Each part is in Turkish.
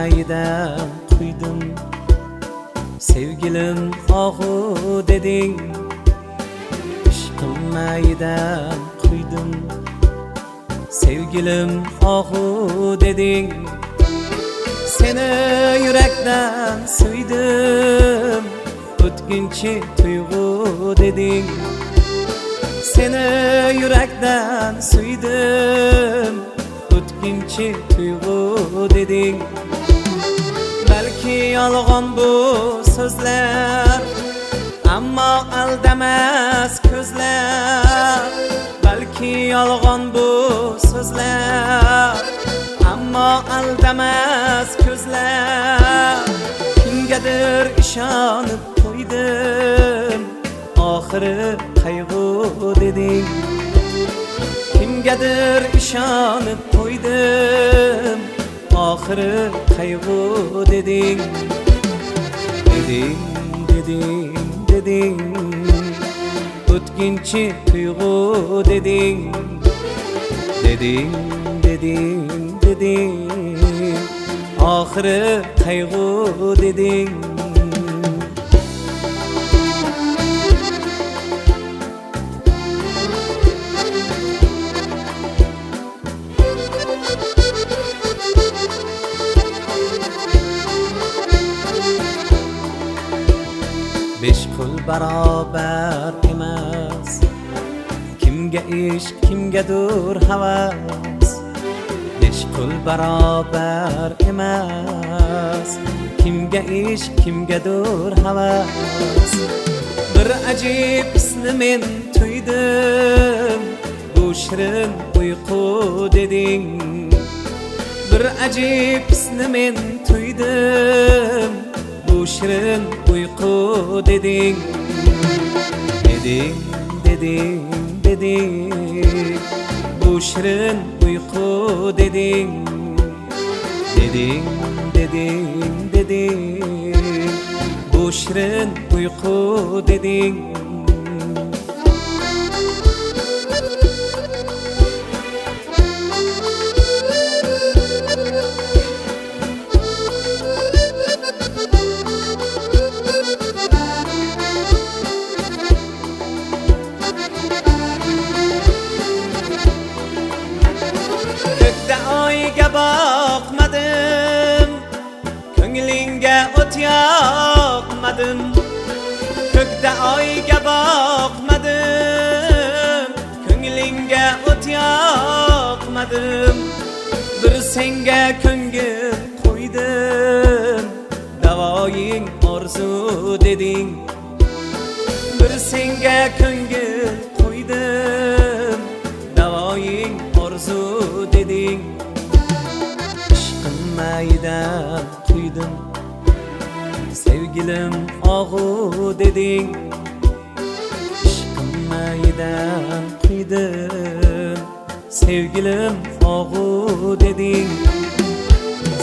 mayidan quydim. Sevgilim ohu deding, ishqim mayidan quydim. Sevgilim ohu deding, seni yurakdan suydim. O'tkinchi tuyg'u deding, seni yurakdan suydim. O'tkinchi tuyg'u deding. Balki yolg'on bu so'zlar, ammo aldamas ko'zlar. Balki yolg'on bu so'zlar, ammo aldamas ko'zlar. Kimgadir ishonib qo'ydim, oxiri qayg'u deding. Kimgadir ishonib qo'ydim, oxiri qayg'u deding. Deding, deding, deding, o'tkinchi tuyg'u deding. Deding, deding, deding, oxiri qayg'u deding. Besh qo'l barobar emas, kimga ishq, kimgadir havas. Besh qo'l barobar emas, kimga ishq, kimgadir havas. Bir ajib hisni men tuydim, bu shirin uyqu deding. Bir ajib hisni men tuydim, bu shirin uyqu deding. Deding, deding, deding, bu shirin uyqu deding. Deding, deding, deding, bu shirin uyqu deding. Oyga boqmadim, ko'nglingga o't yoqmadim. Ko'kda oyga boqmadim, ko'nglingga o't yoqmadim. Bir senga ko'ngil qo'ydim, davoying orzu deding. Bir senga ko'ngil qo'ydim, davoying orzu deding. Ishqim mayidan quydim, sevgilim og'u deding. Ishqim mayidan quydim, sevgilim og'u deding.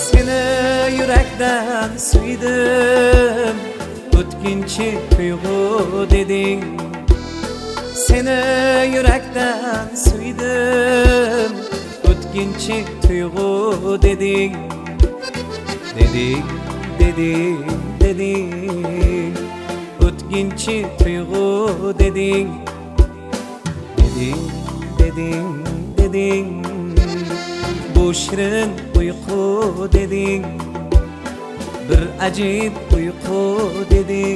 Seni yurakdan suydim, o'tkinchi tuyg'u deding. Seni yurakdan suydim, o'tkinchi tuyg'u deding. Deding, deding, deding, o'tkinchi tuyg'u deding. Deding, deding, deding, bu shirin uyqu deding. Bir ajib uyqu deding.